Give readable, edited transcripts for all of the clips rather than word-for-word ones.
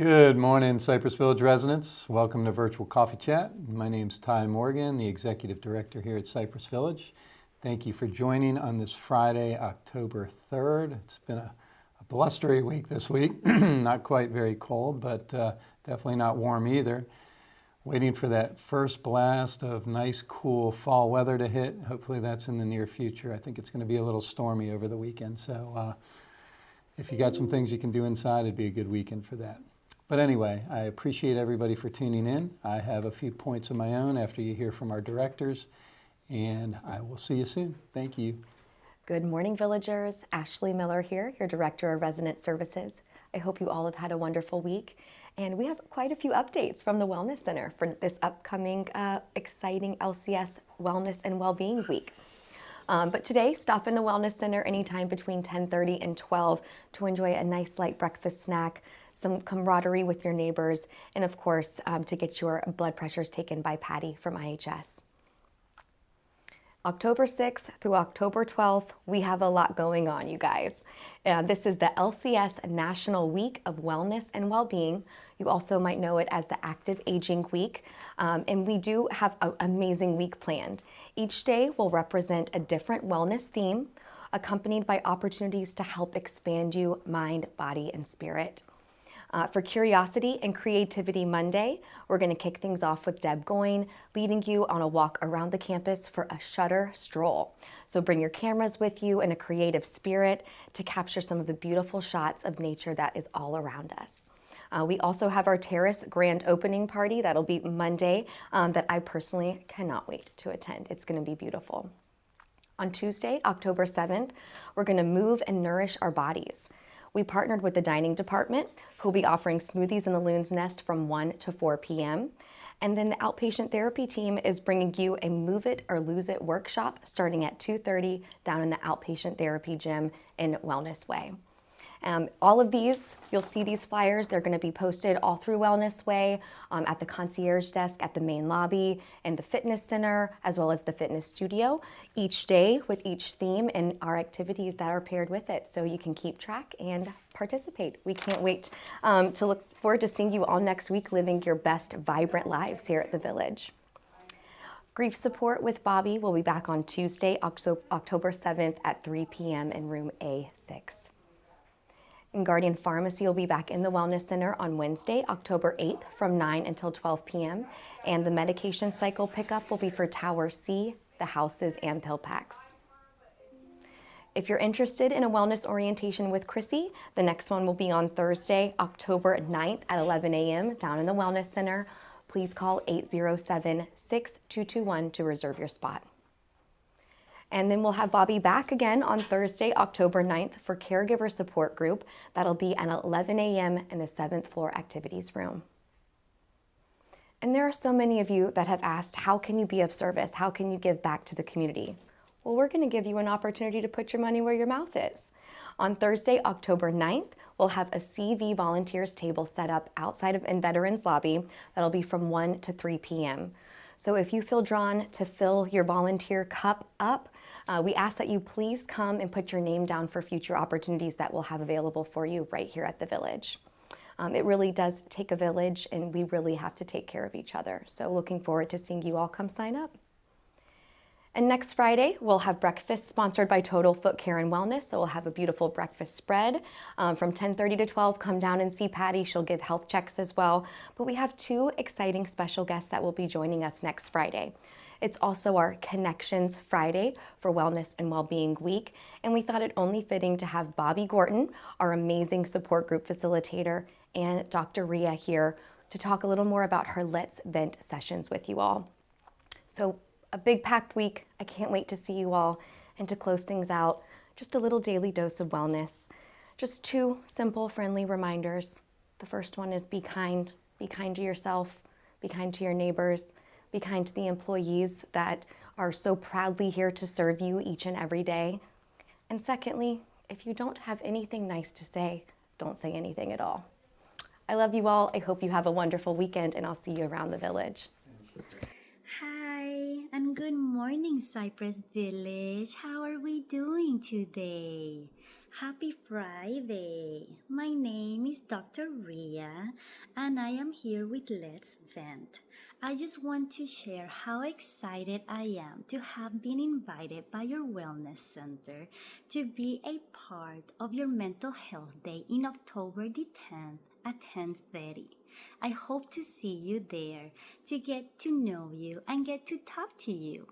Good morning, Cypress Village residents. Welcome to Virtual Coffee Chat. My name's Ty Morgan, the Executive Director here at Cypress Village. Thank you for joining on this Friday, October 3rd. It's been a blustery week this week. Not quite very cold, but definitely not warm either. Waiting for that first blast of nice, cool fall weather to hit. Hopefully that's in the near future. I think it's going to be a little stormy over the weekend, so if you got some things you can do inside, it'd be a good weekend for that. But anyway, I appreciate everybody for tuning in. I have a few points of my own after you hear from our directors, and I will see you soon. Thank you. Good morning, villagers. Ashley Miller here, your Director of Resident Services. I hope you all have had a wonderful week. And we have quite a few updates from the Wellness Center for this upcoming exciting LCS Wellness and Wellbeing Week. But today, stop in the Wellness Center anytime between 10:30 and 12 to enjoy a nice light breakfast snack, some camaraderie with your neighbors, and of course, to get your blood pressures taken by Patty from IHS. October 6th through October 12th, we have a lot going on, you guys. This is the LCS National Week of Wellness and Wellbeing. You also might know it as the Active Aging Week. And we do have an amazing week planned. Each day will represent a different wellness theme, accompanied by opportunities to help expand you mind, body, and spirit. For Curiosity and Creativity Monday, we're going to kick things off with Deb Goyne, leading you on a walk around the campus for a shutter stroll. So bring your cameras with you in a creative spirit to capture some of the beautiful shots of nature that is all around us. We also have our Terrace Grand Opening Party. That'll be Monday that I personally cannot wait to attend. It's going to be beautiful. On Tuesday, October 7th, we're going to move and nourish our bodies. We partnered with the dining department, who will be offering smoothies in the Loon's Nest from 1 to 4 p.m. And then the outpatient therapy team is bringing you a Move It or Lose It workshop starting at 2:30 down in the outpatient therapy gym in Wellness Way. All of these, you'll see these flyers. They're going to be posted all through Wellness Way, at the concierge desk at the main lobby, and the fitness center, as well as the fitness studio, each day with each theme and our activities that are paired with it, so you can keep track and participate. We can't wait to look forward to seeing you all next week living your best, vibrant lives here at the Village. Grief Support with Bobby will be back on Tuesday, October 7th at 3 p.m. in room A6. And Guardian Pharmacy will be back in the Wellness Center on Wednesday, October 8th from 9 until 12 p.m. And the medication cycle pickup will be for Tower C, the houses, and pill packs. If you're interested in a wellness orientation with Chrissy, the next one will be on Thursday, October 9th at 11 a.m. down in the Wellness Center. Please call 807-6221 to reserve your spot. And then we'll have Bobby back again on Thursday, October 9th for Caregiver Support Group. That'll be at 11 a.m. in the 7th floor activities room. And there are so many of you that have asked, how can you be of service? How can you give back to the community? Well, we're going to give you an opportunity to put your money where your mouth is. On Thursday, October 9th, we'll have a CV volunteers table set up outside of in Veterans Lobby. That'll be from 1 to 3 p.m. So if you feel drawn to fill your volunteer cup up, we ask that you please come and put your name down for future opportunities that we'll have available for you right here at the Village. It really does take a village, and we really have to take care of each other. So looking forward to seeing you all come sign up. And next Friday, we'll have breakfast sponsored by Total Foot Care and Wellness. So we'll have a beautiful breakfast spread. From 10:30 to 12, come down and see Patty. She'll give health checks as well. But we have two exciting special guests that will be joining us next Friday. It's also our Connections Friday for Wellness and Wellbeing Week. And we thought it only fitting to have Bobby Gorton, our amazing support group facilitator, and Dr. Ria here to talk a little more about her Let's Vent sessions with you all. So a big packed week. I can't wait to see you all. And to close things out, just a little daily dose of wellness. Just two simple, friendly reminders. The first one is be kind. Be kind to yourself. Be kind to your neighbors. Be kind to the employees that are so proudly here to serve you each and every day. And secondly, if you don't have anything nice to say, don't say anything at all. I love you all. I hope you have a wonderful weekend, and I'll see you around the Village. Hi, and good morning, Cypress Village. How are we doing today? Happy Friday! My name is Dr. Ria and I am here with Let's Vent. I just want to share how excited I am to have been invited by your Wellness Center to be a part of your Mental Health Day in October the 10th at 10:30. I hope to see you there to get to know you and get to talk to you.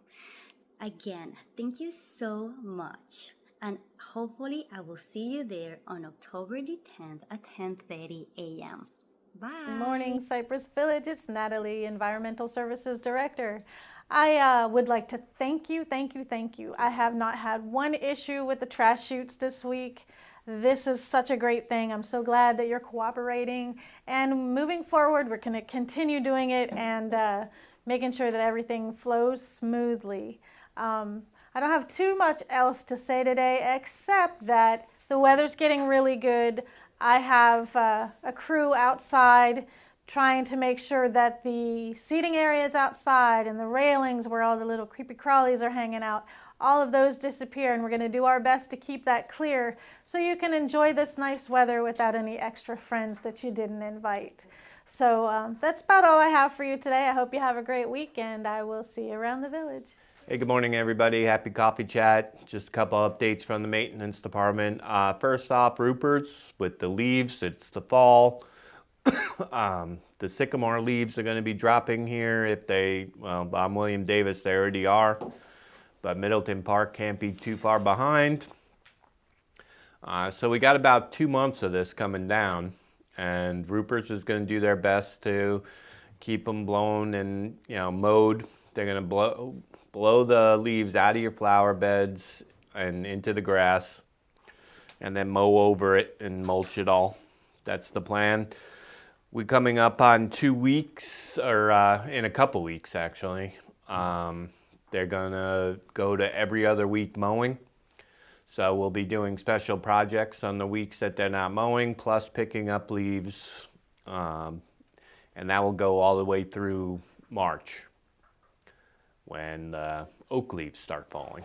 Again, thank you so much. And hopefully I will see you there on October the 10th at 10:30 a.m. Bye. Good morning, Cypress Village. It's Natalie, Environmental Services Director. I would like to thank you. I have not had one issue with the trash chutes this week. This is such a great thing. I'm so glad that you're cooperating. And moving forward, we're going to continue doing it and making sure that everything flows smoothly. I don't have too much else to say today except that the weather's getting really good. I have a crew outside trying to make sure that the seating areas outside and the railings where all the little creepy crawlies are hanging out, all of those disappear, and we're going to do our best to keep that clear so you can enjoy this nice weather without any extra friends that you didn't invite. So that's about all I have for you today. I hope you have a great week, and I will see you around the village. Hey, good morning, everybody. Happy Coffee Chat. Just a couple updates from the maintenance department. First off, Rupert's with the leaves. It's the fall. The sycamore leaves are going to be dropping here if they, well, on William Davis, they already are. But Middleton Park can't be too far behind. So we got about 2 months of this coming down. And Rupert's is going to do their best to keep them blown and, mowed. They're going to blow the leaves out of your flower beds and into the grass, and then mow over it and mulch it all. That's the plan. We're coming up on 2 weeks, or in a couple weeks actually. They're gonna go to every other week mowing. So we'll be doing special projects on the weeks that they're not mowing, plus picking up leaves. And that will go all the way through March, when oak leaves start falling.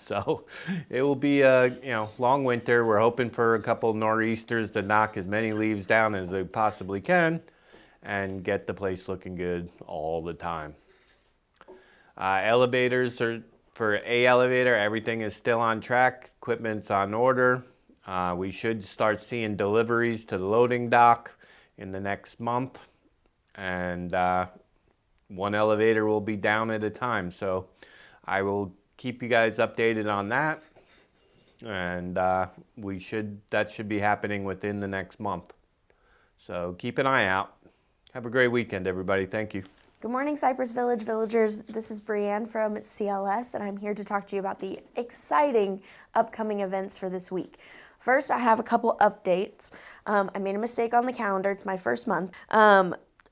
So it will be a long winter. We're hoping for a couple nor'easters to knock as many leaves down as they possibly can and get the place looking good all the time. Elevators are for A elevator, everything is still on track. Equipment's on order. We should start seeing deliveries to the loading dock in the next month. And one elevator will be down at a time, so I will keep you guys updated on that, and that should be happening within the next month. So keep an eye out. Have a great weekend, everybody. Thank you. Good morning, Cypress Village villagers. This is Brianne from CLS, and I'm here to talk to you about the exciting upcoming events for this week. First, I have a couple updates. I made a mistake on the calendar. It's my first month.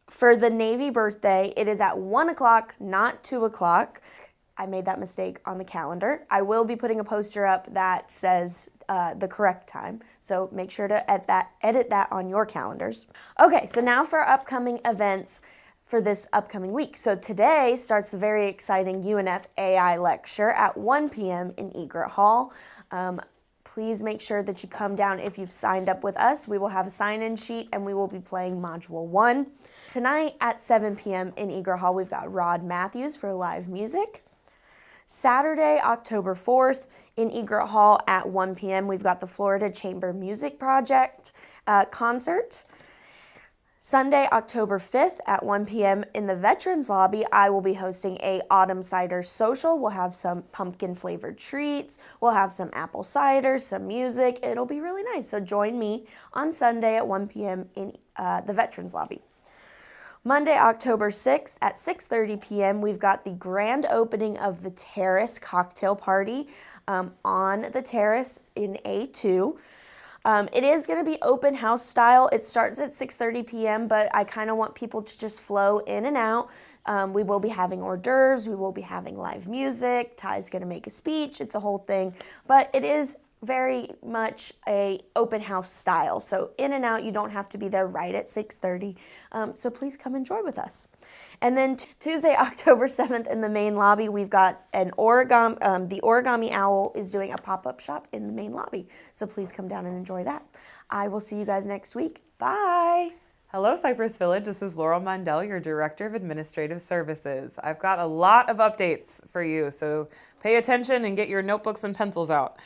For the Navy birthday, it is at 1 o'clock, not 2 o'clock. I made that mistake on the calendar. I will be putting a poster up that says the correct time, so make sure to edit that on your calendars. Okay, so now for our upcoming events for this upcoming week. So today starts the very exciting UNF AI lecture at 1 p.m. in Egret Hall. Please make sure that you come down if you've signed up with us. We will have a sign-in sheet and we will be playing Module 1. Tonight at 7 p.m. in Egret Hall, we've got Rod Matthews for live music. Saturday, October 4th in Egret Hall at 1 p.m., we've got the Florida Chamber Music Project concert. Sunday, October 5th at 1 p.m. in the Veterans Lobby, I will be hosting a Autumn Cider Social. We'll have some pumpkin-flavored treats. We'll have some apple cider, some music. It'll be really nice. So join me on Sunday at 1 p.m. in the Veterans Lobby. Monday, October 6th at 6:30 p.m., we've got the grand opening of the Terrace Cocktail Party on the terrace in A2. It is going to be open house style. It starts at 6:30 p.m., but I kind of want people to just flow in and out. We will be having hors d'oeuvres. We will be having live music. Ty's going to make a speech. It's a whole thing. But it is very much a open house style. So in and out, you don't have to be there right at 6:30. So please come enjoy with us. And then Tuesday, October 7th in the main lobby, we've got an origami, the Origami Owl is doing a pop-up shop in the main lobby. So please come down and enjoy that. I will see you guys next week. Bye. Hello, Cypress Village. This is Laurel Mondell, your Director of Administrative Services. I've got a lot of updates for you, so pay attention and get your notebooks and pencils out.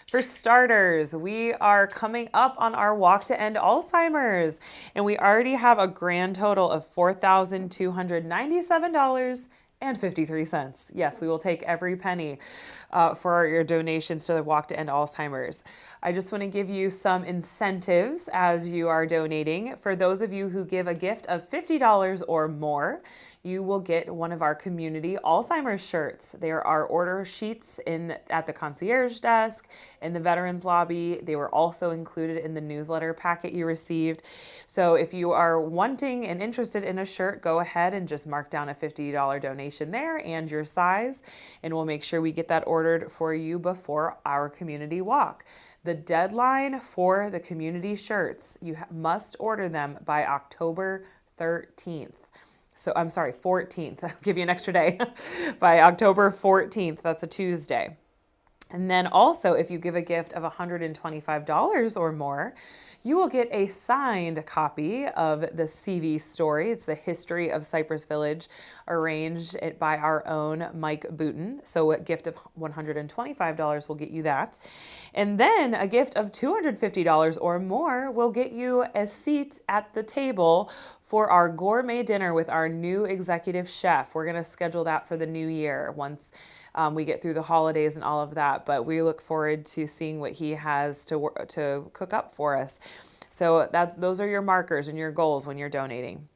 For starters, we are coming up on our Walk to End Alzheimer's, and we already have a grand total of $4,297.53. Yes, we will take every penny for your donations to the Walk to End Alzheimer's. I just want to give you some incentives as you are donating. For those of you who give a gift of $50 or more, you will get one of our community Alzheimer's shirts. There are order sheets at the concierge desk, in the veterans lobby. They were also included in the newsletter packet you received. So if you are wanting and interested in a shirt, go ahead and just mark down a $50 donation there and your size, and we'll make sure we get that ordered for you before our community walk. The deadline for the community shirts, you must order them by October 13th. So I'm sorry, 14th. I'll give you an extra day. By October 14th, that's a Tuesday. And then also, if you give a gift of $125 or more, you will get a signed copy of the CV story. It's the history of Cypress Village, arranged by our own Mike Booten. So a gift of $125 will get you that. And then a gift of $250 or more will get you a seat at the table for our gourmet dinner with our new executive chef. We're going to schedule that for the new year once we get through the holidays and all of that. But we look forward to seeing what he has to cook up for us. So those are your markers and your goals when you're donating.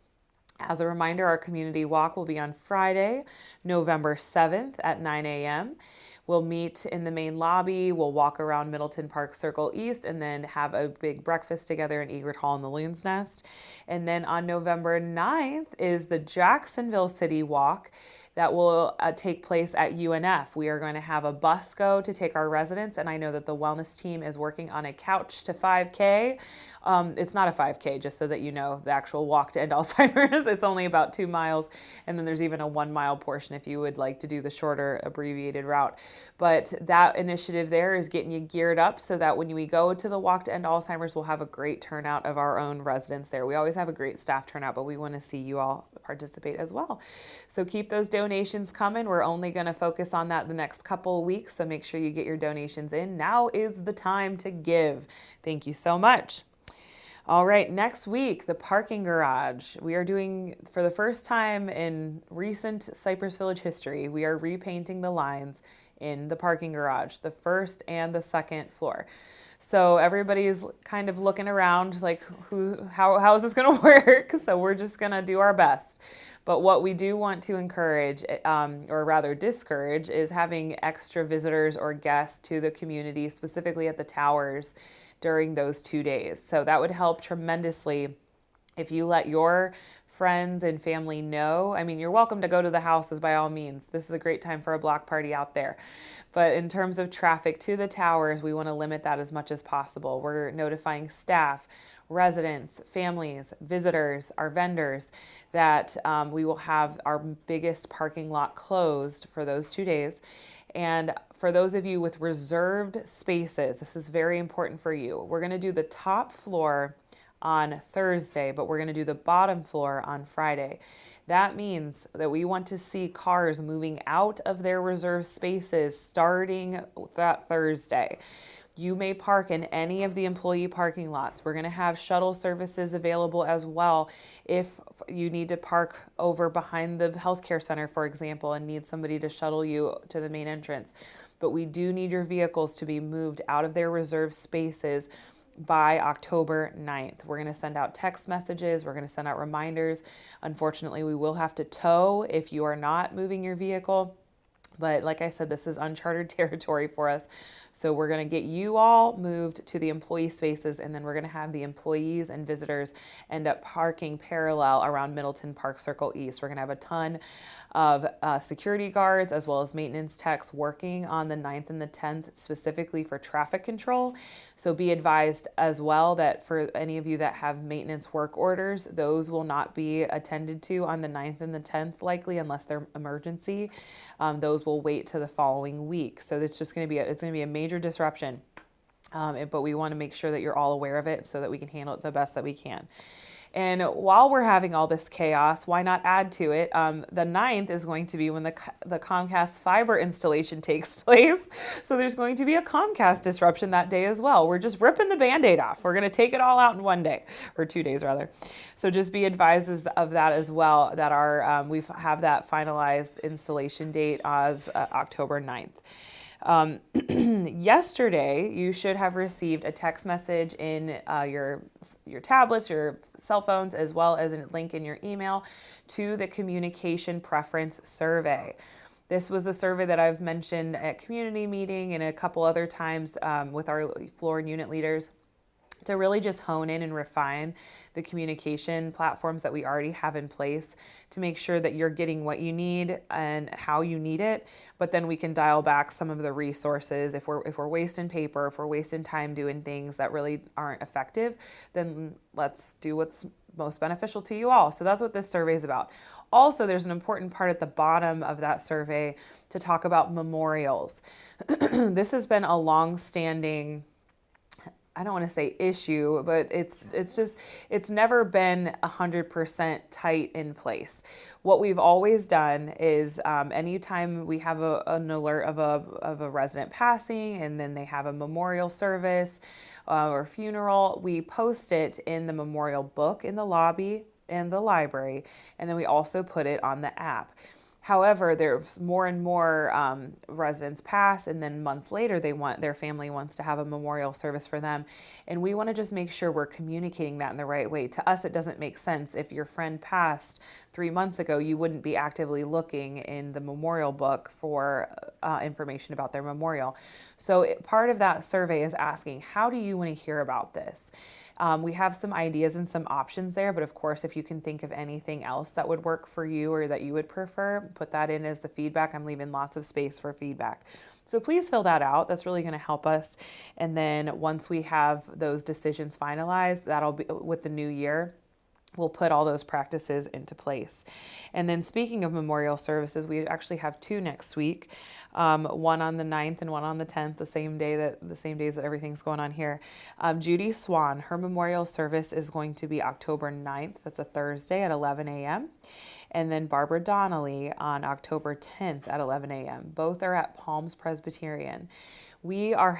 As a reminder, our community walk will be on Friday, November 7th at 9 a.m. We'll meet in the main lobby, we'll walk around Middleton Park Circle East, and then have a big breakfast together in Egret Hall in the Loon's Nest. And then on November 9th is the Jacksonville City Walk that will take place at UNF. We are going to have a bus go to take our residents, and I know that the wellness team is working on a Couch to 5K. It's not a 5K, just so that you know, the actual Walk to End Alzheimer's. It's only about 2 miles, and then there's even a 1 mile portion if you would like to do the shorter abbreviated route. But that initiative there is getting you geared up so that when we go to the Walk to End Alzheimer's, we'll have a great turnout of our own residents there. We always have a great staff turnout, but we want to see you all participate as well. So keep those donations coming. We're only going to focus on that the next couple of weeks, so make sure you get your donations in. Now is the time to give. Thank you so much. All right, next week, the parking garage. We are doing, for the first time in recent Cypress Village history, we are repainting the lines in the parking garage, the first and the second floor. So everybody's kind of looking around like, how is this going to work? So we're just going to do our best. But what we do want to encourage, or rather discourage, is having extra visitors or guests to the community, specifically at the towers, during those 2 days. So that would help tremendously if you let your friends and family know. I mean, you're welcome to go to the houses by all means. This is a great time for a block party out there. But in terms of traffic to the towers, we want to limit that as much as possible. We're notifying staff, residents, families, visitors, our vendors, that we will have our biggest parking lot closed for those 2 days. And for those of you with reserved spaces, this is very important for you. We're going to do the top floor on Thursday, but we're going to do the bottom floor on Friday. That means that we want to see cars moving out of their reserved spaces starting that Thursday. You may park in any of the employee parking lots. We're going to have shuttle services available as well if you need to park over behind the healthcare center, for example, and need somebody to shuttle you to the main entrance. But we do need your vehicles to be moved out of their reserved spaces by October 9th. We're going to send out text messages. We're going to send out reminders. Unfortunately, we will have to tow if you are not moving your vehicle. But like I said, this is uncharted territory for us. So we're going to get you all moved to the employee spaces, and then we're going to have the employees and visitors end up parking parallel around Middleton Park Circle East. We're going to have a ton of security guards as well as maintenance techs working on the 9th and the 10th specifically for traffic control. So be advised as well that for any of you that have maintenance work orders, those will not be attended to on the 9th and the 10th likely unless they're emergency. Those will wait to the following week. So it's just going to be a major disruption. But we want to make sure that you're all aware of it so that we can handle it the best that we can. And while we're having all this chaos, why not add to it? The 9th is going to be when the Comcast fiber installation takes place. So there's going to be a Comcast disruption that day as well. We're just ripping the Band-Aid off. We're going to take it all out in one day, or 2 days rather. So just be advised of that as well, that we have that finalized installation date as October 9th. Yesterday, you should have received a text message in your tablets, your cell phones, as well as a link in your email to the communication preference survey. This was a survey that I've mentioned at community meeting and a couple other times with our floor and unit leaders to really just hone in and refine the communication platforms that we already have in place to make sure that you're getting what you need and how you need it. But then we can dial back some of the resources. If we're wasting paper, if we're wasting time doing things that really aren't effective, then let's do what's most beneficial to you all. So that's what this survey is about. Also, there's an important part at the bottom of that survey to talk about memorials. This has been a long-standing, I don't want to say issue, but it's never been 100% tight in place. What we've always done is anytime we have an alert of a resident passing and then they have a memorial service or funeral, we post it in the memorial book in the lobby and the library, and then we also put it on the app. However, there's more and more residents pass, and then months later, their family wants to have a memorial service for them, and we want to just make sure we're communicating that in the right way. To us, it doesn't make sense if your friend passed 3 months ago, you wouldn't be actively looking in the memorial book for information about their memorial. So part of that survey is asking, how do you want to hear about this? We have some ideas and some options there, but of course, if you can think of anything else that would work for you or that you would prefer, put that in as the feedback. I'm leaving lots of space for feedback. So please fill that out. That's really going to help us. And then once we have those decisions finalized, that'll be with the new year. We'll put all those practices into place. And then speaking of memorial services, we actually have 2 next week, one on the 9th and one on the 10th, the same days that everything's going on here. Judy Swan, her memorial service is going to be October 9th. That's a Thursday at 11 a.m. And then Barbara Donnelly on October 10th at 11 a.m. Both are at Palms Presbyterian. We are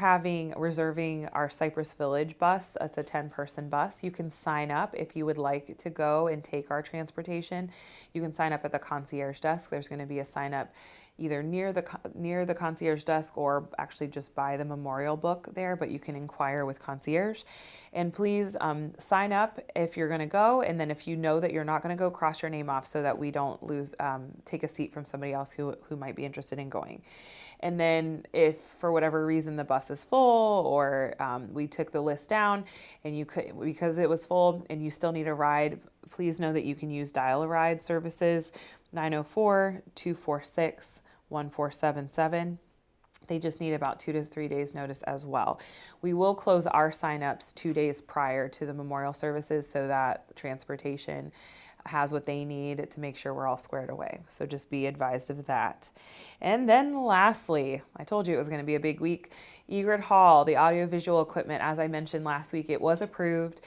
reserving our Cypress Village bus. That's a 10-person bus. You can sign up if you would like to go and take our transportation. You can sign up at the concierge desk. There's going to be a sign up either near the concierge desk or actually just by the memorial book there, but you can inquire with concierge. And please sign up if you're going to go, and then if you know that you're not going to go, cross your name off so that we don't take a seat from somebody else who might be interested in going. And then if for whatever reason the bus is full or we took the list down and because it was full and you still need a ride, please know that you can use Dial-A-Ride services, 904-246-1477. They just need about 2 to 3 days notice as well. We will close our signups 2 days prior to the memorial services so that transportation has what they need to make sure we're all squared away. So just be advised of that. And then lastly, I told you it was going to be a big week. Egret Hall, the audiovisual equipment, as I mentioned last week, it was approved.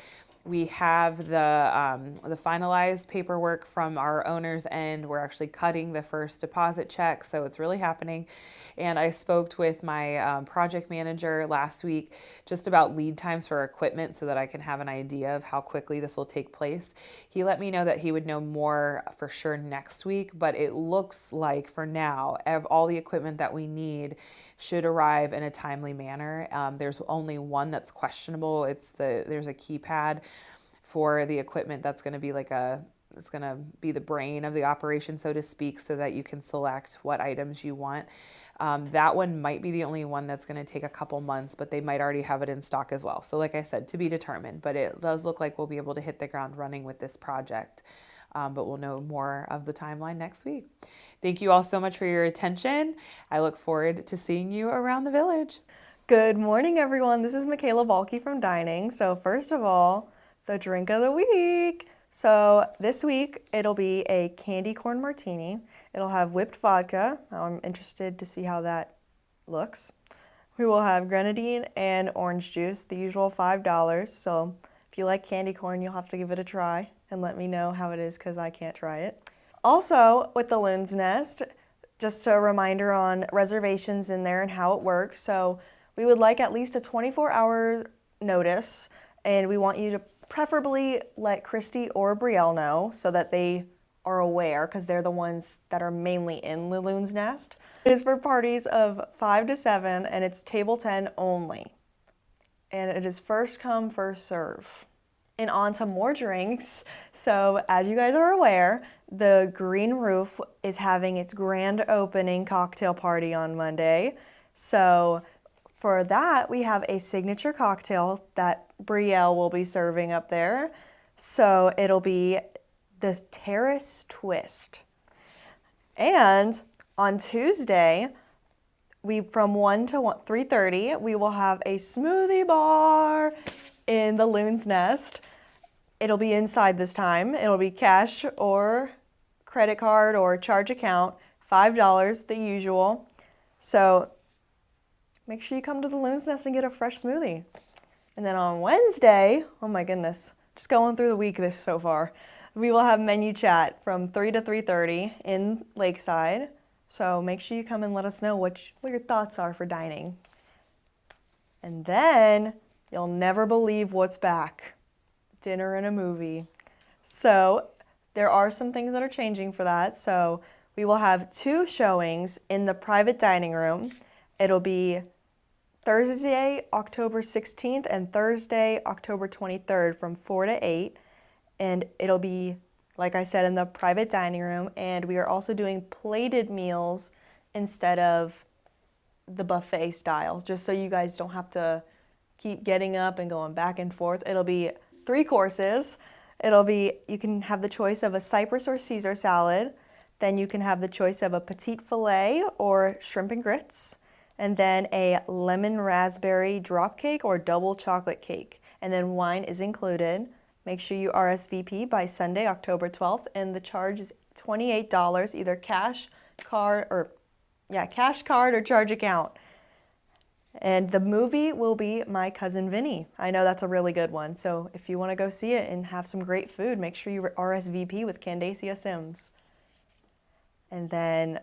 We have the finalized paperwork from our owner's end. We're actually cutting the first deposit check, so it's really happening. And I spoke with my project manager last week just about lead times for equipment so that I can have an idea of how quickly this will take place. He let me know that he would know more for sure next week, but it looks like for now, all the equipment that we need should arrive in a timely manner. There's only one that's questionable. There's a keypad for the equipment that's going to be like it's going to be the brain of the operation, so to speak, so that you can select what items you want. That one might be the only one that's going to take a couple months, but they might already have it in stock as well. So like I said, to be determined, but it does look like we'll be able to hit the ground running with this project. But we'll know more of the timeline next week. Thank you all so much for your attention. I look forward to seeing you around the village. Good morning, everyone. This is Michaela Balke from Dining. So first of all, the drink of the week. So this week, it'll be a candy corn martini. It'll have whipped vodka. I'm interested to see how that looks. We will have grenadine and orange juice, the usual $5. So if you like candy corn, you'll have to give it a try and let me know how it is because I can't try it. Also, with the Loon's Nest, just a reminder on reservations in there and how it works. So we would like at least a 24-hour notice, and we want you to preferably let Christy or Brielle know so that they are aware because they're the ones that are mainly in the Loon's Nest. It is for parties of 5 to 7, and it's table 10 only. And it is first come, first serve. And on to more drinks. So as you guys are aware, the Green Roof is having its grand opening cocktail party on Monday. So for that, we have a signature cocktail that Brielle will be serving up there. So it'll be the Terrace Twist. And on Tuesday, from 1 to 3:30, we will have a smoothie bar in the Loon's Nest. It'll be inside this time. It'll be cash or credit card or charge account, $5, the usual. So make sure you come to the Loon's Nest and get a fresh smoothie. And then on Wednesday, oh my goodness, just going through the week this so far, we will have menu chat from 3 to 3:30 in Lakeside. So make sure you come and let us know what your thoughts are for dining. And then you'll never believe what's back. Dinner and a movie. So there are some things that are changing for that. So we will have 2 showings in the private dining room. It'll be Thursday, October 16th and Thursday, October 23rd from 4 to 8. And it'll be, like I said, in the private dining room. And we are also doing plated meals instead of the buffet style, just so you guys don't have to keep getting up and going back and forth. It'll be 3 courses. You can have the choice of a Cypress or Caesar salad. Then you can have the choice of a petite filet or shrimp and grits. And then a lemon raspberry drop cake or double chocolate cake. And then wine is included. Make sure you RSVP by Sunday, October 12th. And the charge is $28, either cash card or charge account. And the movie will be My Cousin Vinny. I know that's a really good one. So if you want to go see it and have some great food, make sure you RSVP with Candacia Sims. And then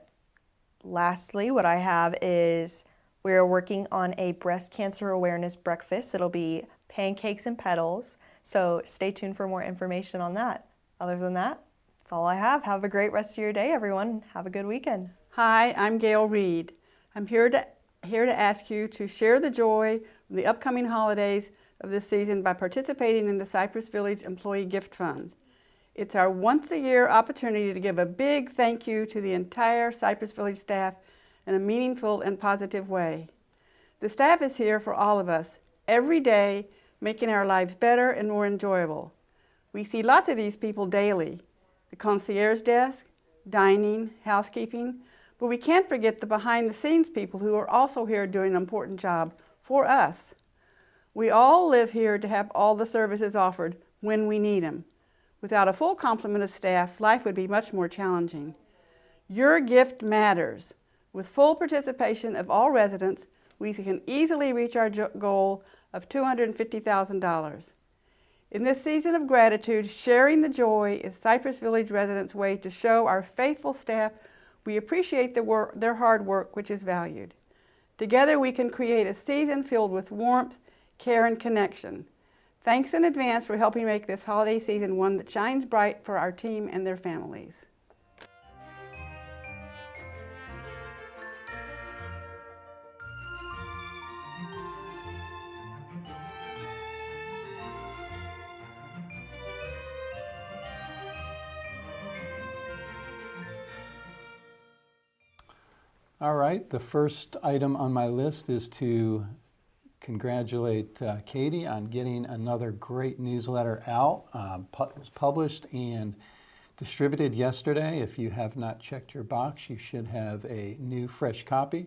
lastly, what I have is we're working on a breast cancer awareness breakfast. It'll be pancakes and petals. So stay tuned for more information on that. Other than that, that's all I have. Have a great rest of your day, everyone. Have a good weekend. Hi, I'm Gail Reed. I'm here to ask you to share the joy of the upcoming holidays of this season by participating in the Cypress Village Employee Gift Fund. It's our once-a-year opportunity to give a big thank you to the entire Cypress Village staff in a meaningful and positive way. The staff is here for all of us, every day, making our lives better and more enjoyable. We see lots of these people daily, the concierge desk, dining, housekeeping, but we can't forget the behind-the-scenes people who are also here doing an important job for us. We all live here to have all the services offered when we need them. Without a full complement of staff, life would be much more challenging. Your gift matters. With full participation of all residents, we can easily reach our goal of $250,000. In this season of gratitude, sharing the joy is Cypress Village residents' way to show our faithful staff we appreciate their hard work, which is valued. Together we can create a season filled with warmth, care, and connection. Thanks in advance for helping make this holiday season one that shines bright for our team and their families. All right, the first item on my list is to congratulate Katie on getting another great newsletter out. It was published and distributed yesterday. If you have not checked your box, you should have a new, fresh copy.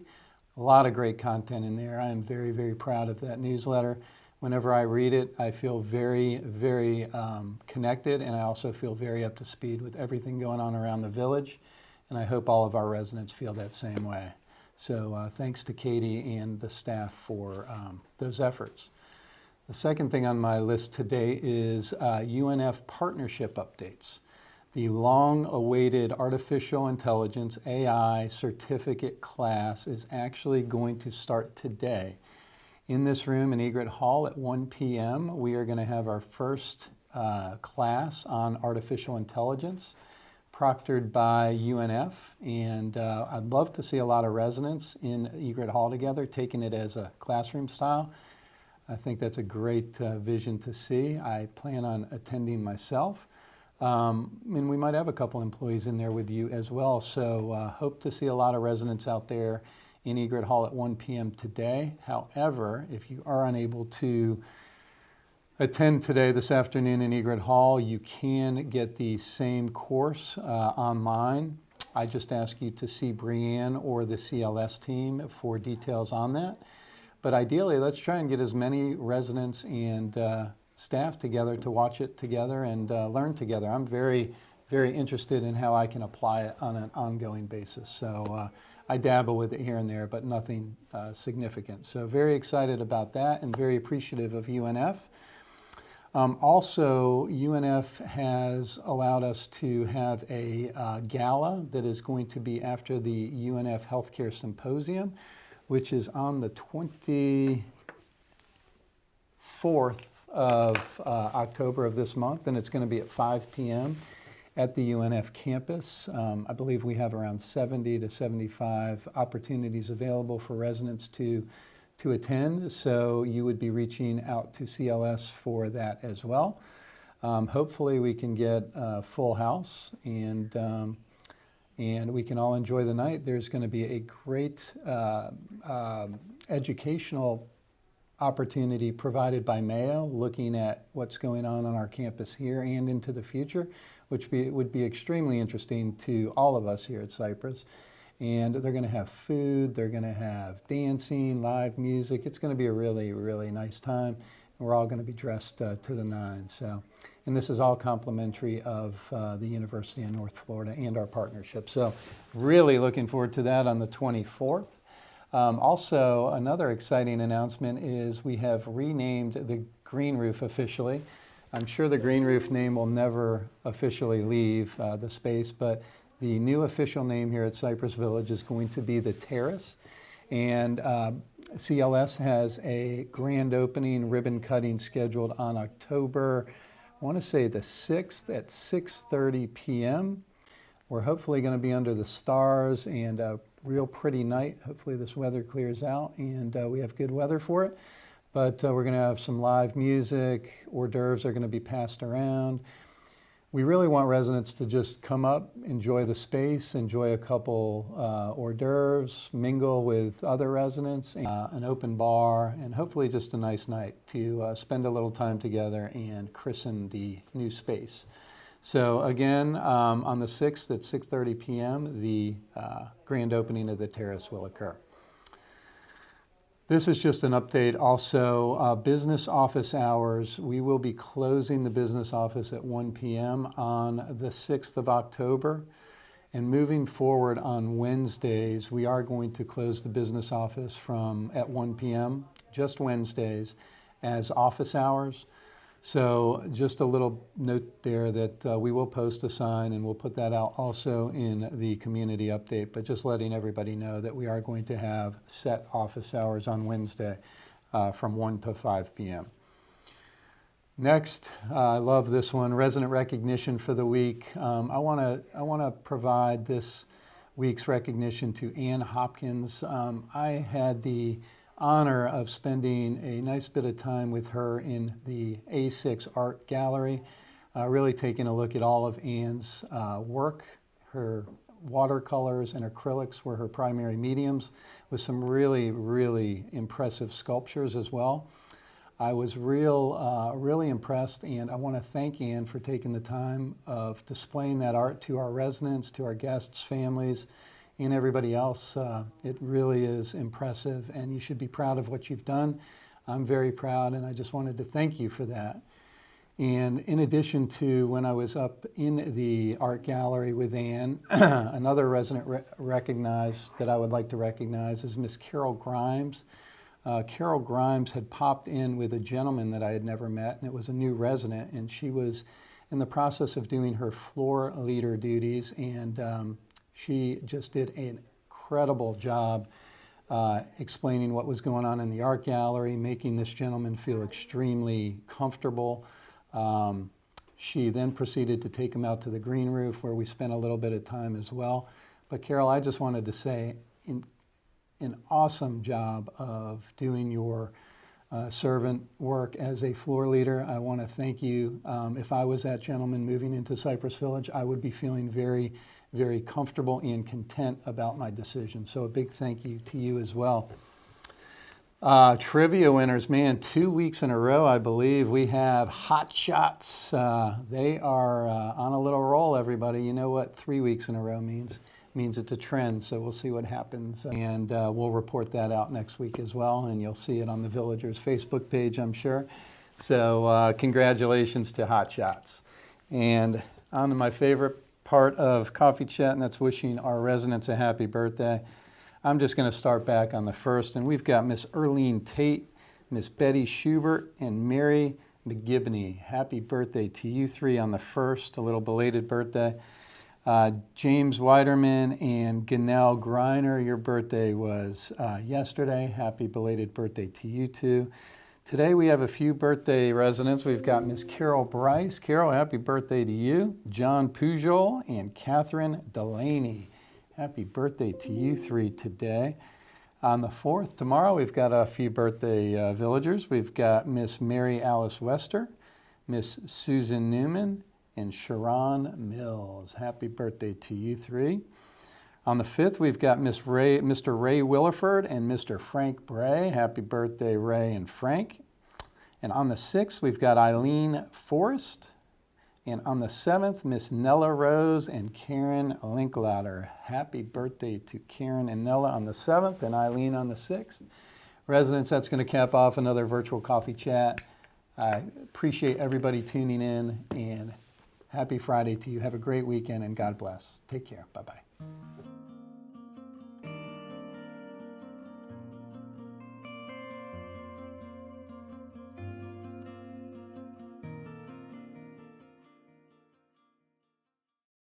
A lot of great content in there. I am very, very proud of that newsletter. Whenever I read it, I feel very, very connected, and I also feel very up to speed with everything going on around the village. And I hope all of our residents feel that same way. So thanks to Katie and the staff for those efforts. The second thing on my list today is UNF partnership updates. The long-awaited Artificial Intelligence AI certificate class is actually going to start today. In this room in Egret Hall at 1 p.m., we are going to have our first class on artificial intelligence, proctored by UNF, and I'd love to see a lot of residents in Egret Hall together, taking it as a classroom style. I think that's a great vision to see. I plan on attending myself, and we might have a couple employees in there with you as well, so hope to see a lot of residents out there in Egret Hall at 1 p.m. today. However, if you are unable to attend today, this afternoon in Egret Hall, you can get the same course online. I just ask you to see Brianne or the CLS team for details on that. But ideally, let's try and get as many residents and staff together to watch it together and learn together. I'm very, very interested in how I can apply it on an ongoing basis. So I dabble with it here and there, but nothing significant. So very excited about that and very appreciative of UNF. Also, UNF has allowed us to have a gala that is going to be after the UNF Healthcare Symposium, which is on the 24th of October of this month, and it's going to be at 5 p.m. at the UNF campus. I believe we have around 70 to 75 opportunities available for residents to attend, so you would be reaching out to CLS for that as well. Hopefully we can get a full house and we can all enjoy the night. There's going to be a great educational opportunity provided by Mayo, looking at what's going on our campus here and into the future, which would be extremely interesting to all of us here at Cypress. And they're going to have food, they're going to have dancing, live music. It's going to be a really, really nice time. We're all going to be dressed to the nines. So, and this is all complimentary of the University of North Florida and our partnership. So really looking forward to that on the 24th. Also, another exciting announcement is we have renamed the Green Roof officially. I'm sure the Green Roof name will never officially leave the space, but the new official name here at Cypress Village is going to be the Terrace. And CLS has a grand opening ribbon cutting scheduled on October, I want to say the 6th at 6:30 p.m. We're hopefully going to be under the stars and a real pretty night. Hopefully this weather clears out and we have good weather for it. But we're going to have some live music, hors d'oeuvres are going to be passed around. We really want residents to just come up, enjoy the space, enjoy a couple hors d'oeuvres, mingle with other residents, an open bar, and hopefully just a nice night to spend a little time together and christen the new space. So again, on the 6th at 6:30 p.m., the grand opening of the Terrace will occur. This is just an update. Also, business office hours. We will be closing the business office at 1 p.m. on the 6th of October. And moving forward on Wednesdays, we are going to close the business office at 1 p.m., just Wednesdays, as office hours. So just a little note there that we will post a sign and we'll put that out also in the community update, but just letting everybody know that we are going to have set office hours on Wednesday from 1 to 5 p.m. Next, I love this one, resident recognition for the week. I want to provide this week's recognition to Ann Hopkins. I had the honor of spending a nice bit of time with her in the A6 Art Gallery, really taking a look at all of Ann's work, her watercolors and acrylics were her primary mediums, with some really, really impressive sculptures as well. I was really impressed, and I want to thank Ann for taking the time of displaying that art to our residents, to our guests, families, and everybody else. It really is impressive, and you should be proud of what you've done. I'm very proud, and I just wanted to thank you for that. And in addition to when I was up in the art gallery with Ann, another resident recognized that I would like to recognize is Miss Carol Grimes. Carol Grimes had popped in with a gentleman that I had never met, and it was a new resident, and she was in the process of doing her floor leader duties, and she just did an incredible job explaining what was going on in the art gallery, making this gentleman feel extremely comfortable. She then proceeded to take him out to the green roof, where we spent a little bit of time as well. But Carol, I just wanted to say an awesome job of doing your servant work as a floor leader. I want to thank you. If I was that gentleman moving into Cypress Village, I would be feeling very, very comfortable and content about my decision. So a big thank you to you as well. Trivia winners, man, 2 weeks in a row, I believe. We have Hot Shots. They are on a little roll, everybody. You know what 3 weeks in a row means? It means it's a trend, so we'll see what happens. And we'll report that out next week as well, and you'll see it on the Villagers Facebook page, I'm sure. So congratulations to Hot Shots. And on to my favorite part of Coffee Chat, and that's wishing our residents a happy birthday. I'm just going to start back on the first, and we've got Miss Erlene Tate, Miss Betty Schubert, and Mary McGibney. Happy birthday to you three on the first, a little belated birthday. James Weiderman and Ganelle Greiner, your birthday was yesterday. Happy belated birthday to you two. Today we have a few birthday residents. We've got Miss Carol Bryce. Carol, happy birthday to you. John Pujol and Catherine Delaney. Happy birthday to you three today. On the 4th, tomorrow, we've got a few birthday villagers. We've got Miss Mary Alice Wester, Miss Susan Newman, and Sharon Mills. Happy birthday to you three. On the 5th, we've got Mr. Ray Williford and Mr. Frank Bray. Happy birthday, Ray and Frank. And on the 6th, we've got Eileen Forrest. And on the 7th, Miss Nella Rose and Karen Linklater. Happy birthday to Karen and Nella on the 7th and Eileen on the 6th. Residents, that's going to cap off another virtual coffee chat. I appreciate everybody tuning in, and happy Friday to you. Have a great weekend, and God bless. Take care. Bye-bye.